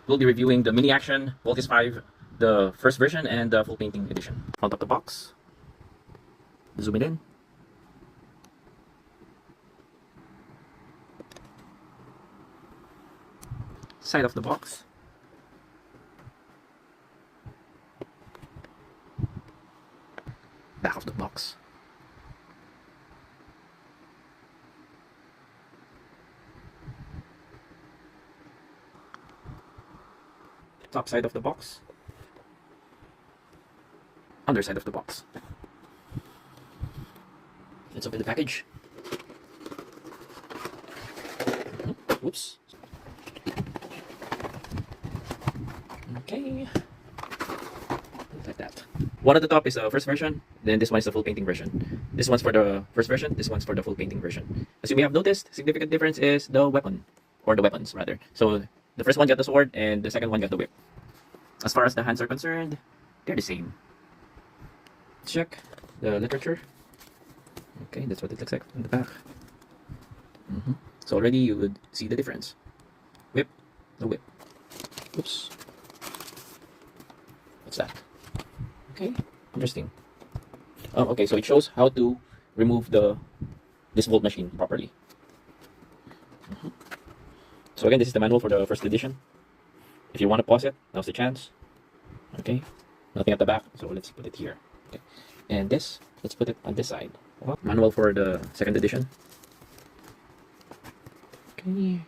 we'll be reviewing the Mini Action Voltis 5, the first version, and the full painting edition. Front of the box. Zoom it in. Side of the box. Back of the box. Top side of the box. Underside of the box. Let's open the package. Whoops. Okay. Like that. One at the top is the first version, then this one is the full painting version. This one's for the first version, this one's for the full painting version. As you may have noticed, significant difference is the weapon, or the weapons rather. So the first one got the sword and the second one got the whip. As far as the hands are concerned, they're the same. Check the literature. Okay, that's what it looks like in the back. So already you would see the difference. Whip, the whip. Oops. What's that? Okay, interesting. Okay, so it shows how to remove this volt machine properly. So again, this is the manual for the first edition. If you want to pause it, now's the chance. Okay, nothing at the back, so let's put it here. Okay, and this, let's put it on this side. Manual for the second edition. Okay.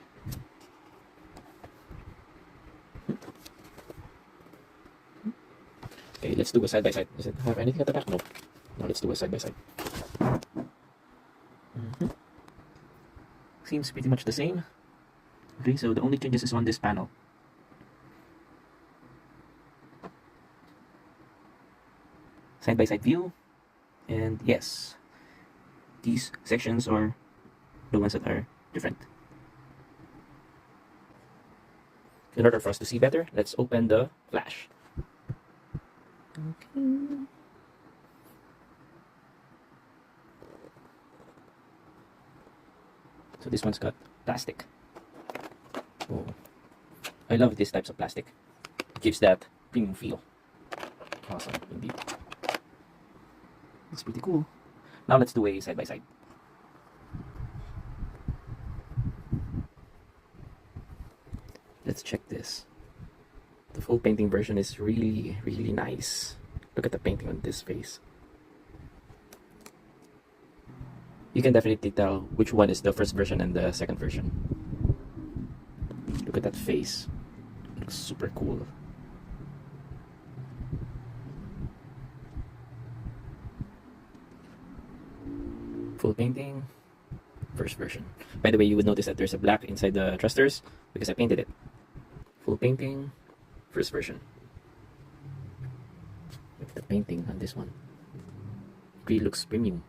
Okay, let's do a side by side. Does it have anything at the back? No. Now let's do a side by side. Seems pretty much the same. Okay, so the only changes is on this panel. Side by side view, and yes, these sections are the ones that are different. In order for us to see better, let's open the flash. Okay. So this one's got plastic. Oh, I love these types of plastic. It gives that premium feel. Awesome, indeed. It's pretty cool. Now let's do a side by side. Let's check this. The full painting version is really, really nice. Look at the painting on this face. You can definitely tell which one is the first version and the second version. Look at that face. It looks super cool. Full painting, first version. By the way, you would notice that there's a black inside the thrusters because I painted it. Full painting, first version. Look at the painting on this one. It really looks premium.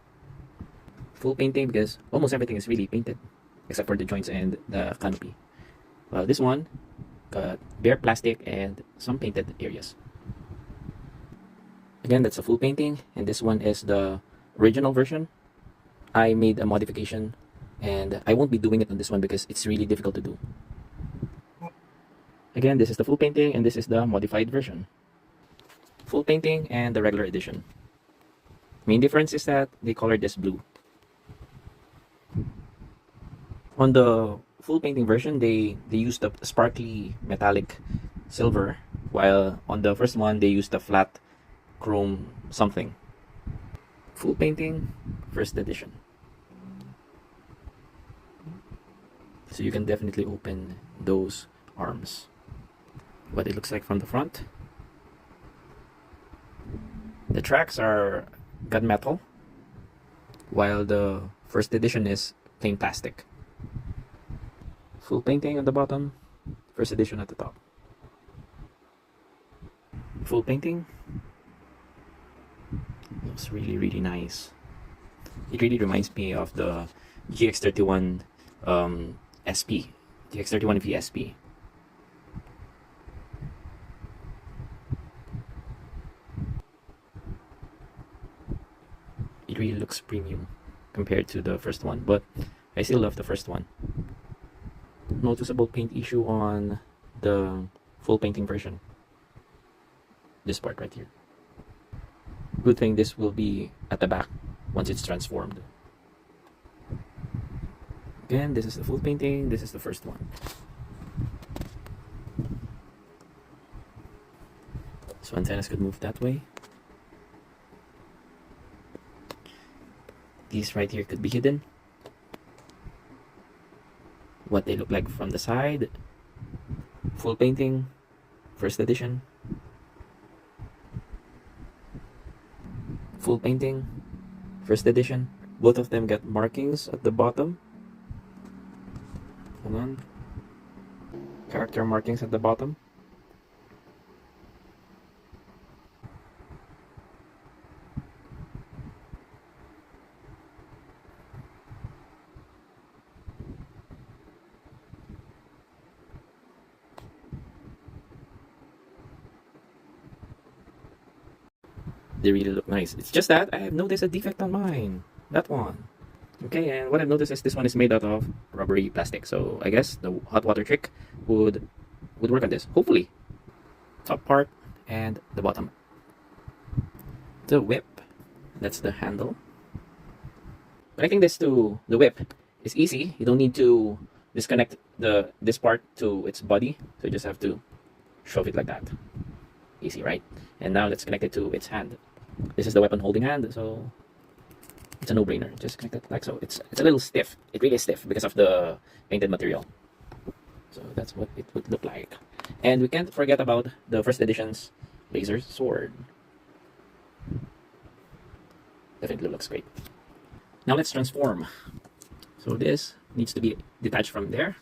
Full painting because almost everything is really painted except for the joints and the canopy. Well, this one got bare plastic and some painted areas. Again, that's a full painting, and this one is the original version. I made a modification, and I won't be doing it on this one because it's really difficult to do. Again, this is the full painting, and this is the modified version. Full painting and the regular edition. Main difference is that they colored this blue. On the full painting version, they used the sparkly metallic silver, while on the first one, they used the flat chrome something. Full painting, first edition. So you can definitely open those arms. What it looks like from the front. The tracks are gunmetal, while the first edition is plain plastic. Full painting on the bottom, first edition at the top. Full painting. Looks really, really nice. It really reminds me of the GX31 SP, GX31 VSP. It really looks premium compared to the first one, but I still love the first one. Noticeable paint issue on the full painting version. This part right here. Good thing this will be at the back once it's transformed. Again, this is the full painting, this is the first one. So antennas could move that way. These right here could be hidden. What they look like from the side. Full painting, first edition. Full painting, first edition. Both of them got markings at the bottom. Hold on. Character markings at the bottom. They really look nice. It's just that I have noticed a defect on mine. That one. Okay, and what I've noticed is this one is made out of rubbery plastic. So I guess the hot water trick would work on this. Hopefully. Top part and the bottom. The whip. That's the handle. Connecting this to the whip is easy. You don't need to disconnect this part to its body. So you just have to shove it like that. Easy, right? And now let's connect it to its hand. This is the weapon holding hand, so it's a no-brainer. Just connect it like so. It's a little stiff. It really is stiff because of the painted material. So that's what it would look like. And we can't forget about the first edition's laser sword. Definitely looks great. Now let's transform. So this needs to be detached from there.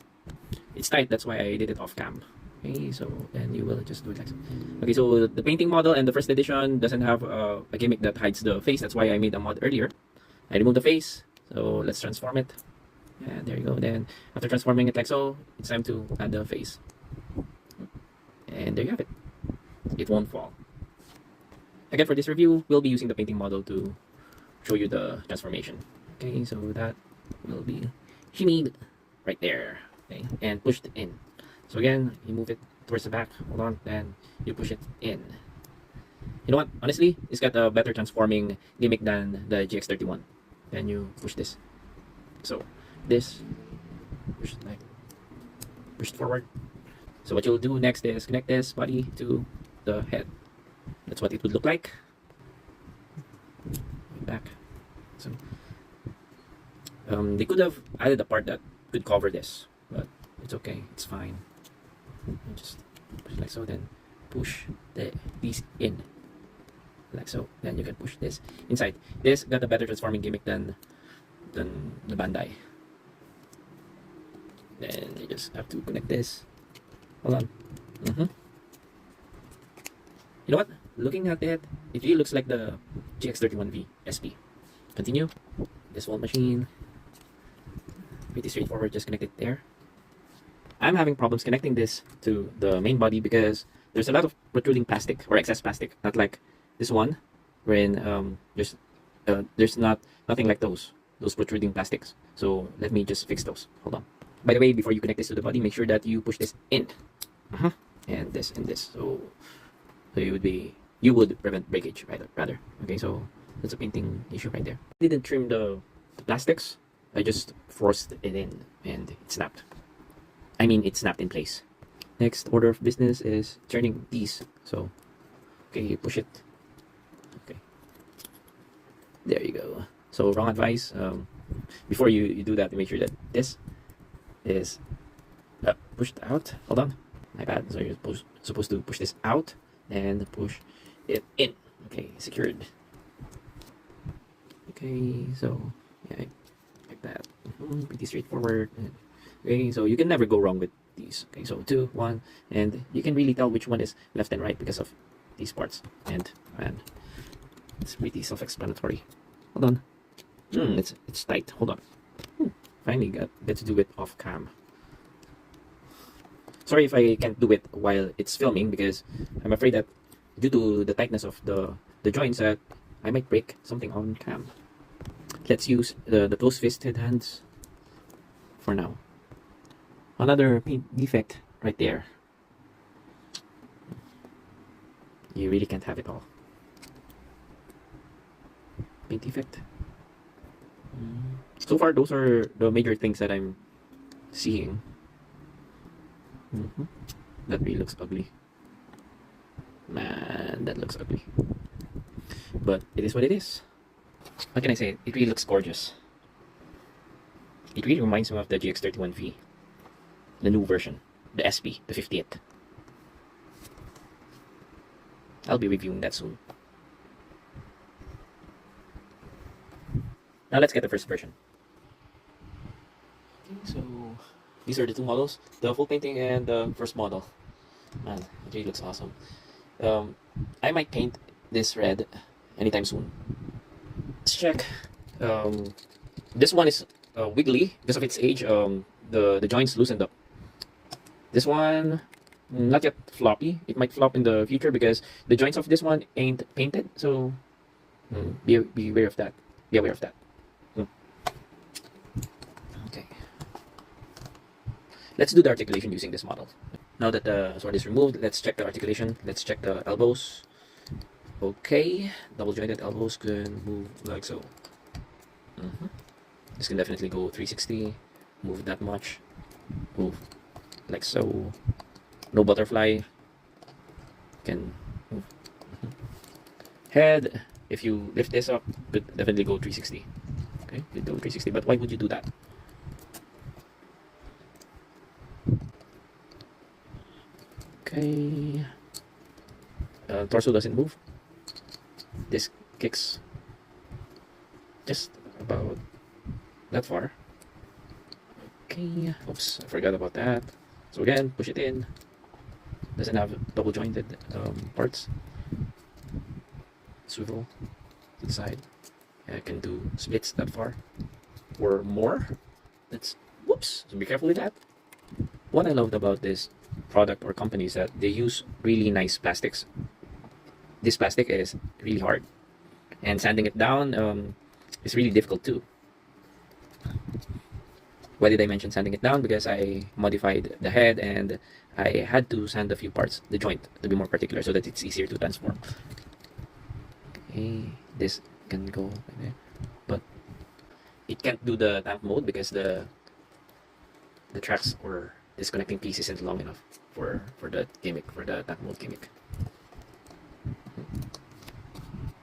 It's tight, that's why I did it off cam. Okay, so then you will just do it like so. Okay, so the painting model and the first edition doesn't have a gimmick that hides the face. That's why I made a mod earlier. I removed the face, so let's transform it. And there you go. Then after transforming it like so, it's time to add the face. And there you have it. It won't fall. Again, for this review, we'll be using the painting model to show you the transformation. Okay, so that will be shimmied right there. Okay, and pushed in. So again, you move it towards the back, hold on, then you push it in. You know what, honestly, it's got a better transforming gimmick than the GX31. Then you push this. So, this, push it forward. So what you'll do next is connect this body to the head. That's what it would look like. Back. So, they could have added a part that could cover this, but it's okay, it's fine. Just push it like so, then push these in like so, then you can push this inside. This got a better transforming gimmick than the Bandai. Then you just have to connect this. Hold on. You know what, looking at it, it really looks like the GX31V SP. Continue. This whole machine, pretty straightforward, just connect it there. I'm having problems connecting this to the main body because there's a lot of protruding plastic or excess plastic, not like this one, wherein there's nothing like those protruding plastics. So let me just fix those. Hold on. By the way, before you connect this to the body, make sure that you push this in, and this and this. So you would prevent breakage rather. Okay, so that's a painting issue right there. I didn't trim the plastics. I just forced it in and it snapped. I mean, it snapped in place. Next order of business is turning these. So, okay, you push it. Okay, there you go. So, wrong advice. Before you do that, make sure that this is pushed out. Hold on, my bad. So you're supposed to push this out and push it in. Okay, secured. Okay, so yeah, like that. Pretty straightforward. Okay, so you can never go wrong with these. Okay, so 2, 1, and you can really tell which one is left and right because of these parts. And it's pretty self-explanatory. Hold on. It's tight. Hold on. Finally get to do it off cam. Sorry if I can't do it while it's filming because I'm afraid that due to the tightness of the joints that I might break something on cam. Let's use the close-fisted hands for now. Another paint defect right there. You really can't have it all. Paint defect. So far, those are the major things that I'm seeing. That really looks ugly. Man, that looks ugly. But it is what it is. What can I say? It really looks gorgeous. It really reminds me of the GX31V. The new version. The SP, the 50th. I'll be reviewing that soon. Now let's get the first version. Okay, so these are the two models, the full painting and the first model. Man, it really looks awesome. I might paint this red anytime soon. Let's check. This one is wiggly because of its age. The joints loosened up. This one, not yet floppy. It might flop in the future because the joints of this one ain't painted. So be aware of that. Be aware of that. Okay. Let's do the articulation using this model. Now that the sword is removed, let's check the articulation. Let's check the elbows. Okay, double jointed elbows can move like so. This can definitely go 360. Move that much. Move like so. No butterfly. Can move. Head, if you lift this up, could definitely go 360. Okay, could go 360. But why would you do that? Okay. Torso doesn't move. This kicks just about that far. Okay. Oops, I forgot about that. So again, push it in. Doesn't have double jointed parts. Swivel to the side. I can do splits that far or more. That's whoops. So be careful with that. What I loved about this product or company is that they use really nice plastics. This plastic is really hard, and sanding it down is really difficult too. Why did I mention sanding it down? Because I modified the head and I had to sand a few parts, the joint, to be more particular so that it's easier to transform. Okay, this can go like there, but it can't do the tank mode because the tracks or disconnecting piece isn't long enough for the gimmick, for the tank mode gimmick.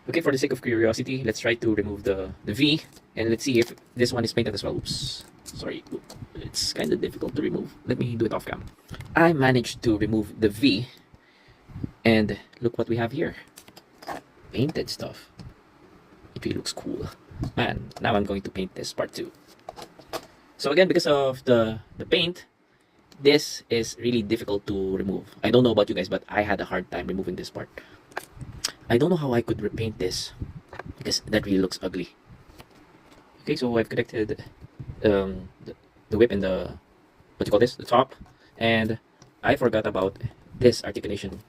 Okay, for the sake of curiosity, let's try to remove the V and let's see if this one is painted as well. Oops, sorry, it's kind of difficult to remove. Let me do it off cam. I managed to remove the V and look what we have here. Painted stuff. It really looks cool. Man, now I'm going to paint this part too. So again, because of the paint, this is really difficult to remove. I don't know about you guys, but I had a hard time removing this part. I don't know how I could repaint this because that really looks ugly. Okay, so I've connected the whip and the, what do you call this, the top, and I forgot about this articulation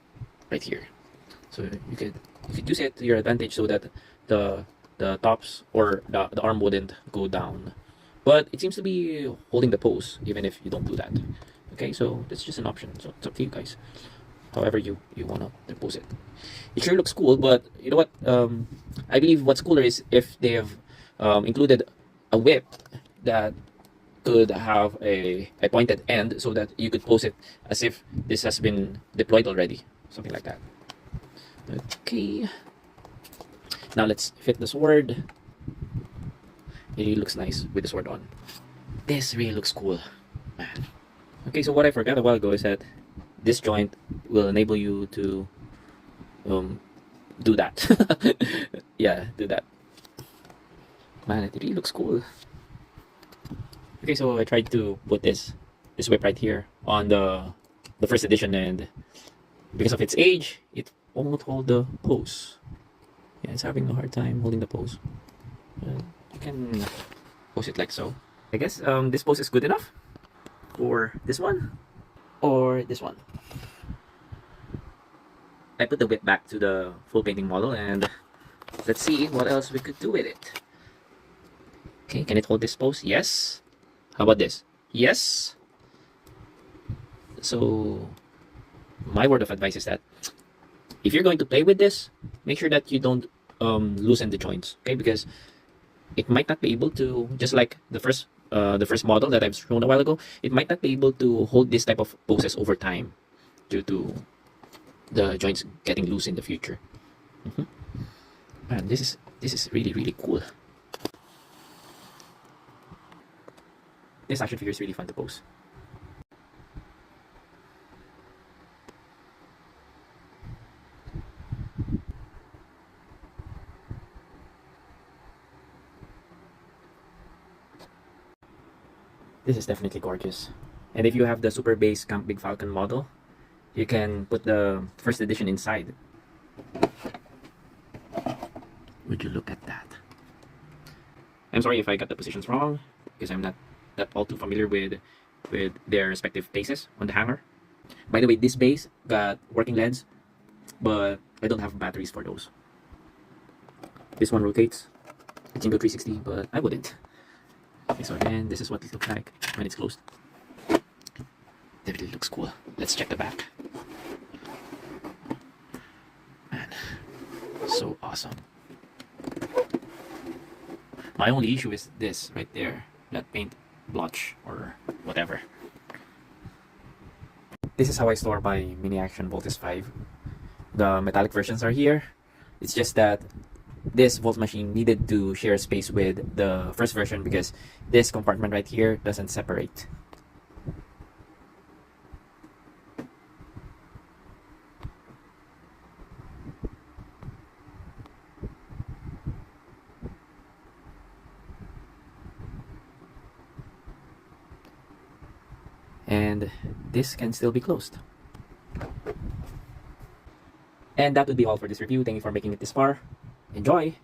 right here. So you could use it to your advantage so that the tops or the arm wouldn't go down, but it seems to be holding the pose even if you don't do that. Okay, so that's just an option, so it's up to you guys however you want to pose it. It sure looks cool, but you know what, I believe what's cooler is if they have included a whip that could have a pointed end so that you could pose it as if this has been deployed already, something like that. Okay, now let's fit the sword. It really looks nice with the sword on. This really looks cool, man. Okay, so what I forgot a while ago is that this joint will enable you to do that. Yeah, do that. Man, it really looks cool. Okay, so I tried to put this whip right here on the first edition, and because of its age, it won't hold the pose. Yeah, it's having a hard time holding the pose. You can pose it like so. I guess this pose is good enough for this one or this one. I put the whip back to the full painting model and let's see what else we could do with it. Okay, can it hold this pose? Yes. How about this? Yes. So my word of advice is that if you're going to play with this, make sure that you don't loosen the joints, okay? Because it might not be able to, just like the first model that I've shown a while ago, it might not be able to hold this type of poses over time due to the joints getting loose in the future. And this is really cool. This action figure is really fun to pose. This is definitely gorgeous. And if you have the Super Base Camp Big Falcon model, you can put the first edition inside. Would you look at that? I'm sorry if I got the positions wrong, because I'm not that all too familiar with their respective bases on the hanger. By the way, this base got working LEDs, but I don't have batteries for those. This one rotates. It can go 360, but I wouldn't. Okay, so again, this is what it looks like when it's closed. Definitely looks cool. Let's check the back. Man, so awesome. My only issue is this right there, that paint blotch or whatever. This is how I store my Mini Action Voltes 5. The metallic versions are here. It's just that this Volt machine needed to share space with the first version because this compartment right here doesn't separate. And this can still be closed. And that would be all for this review. Thank you for making it this far. Enjoy!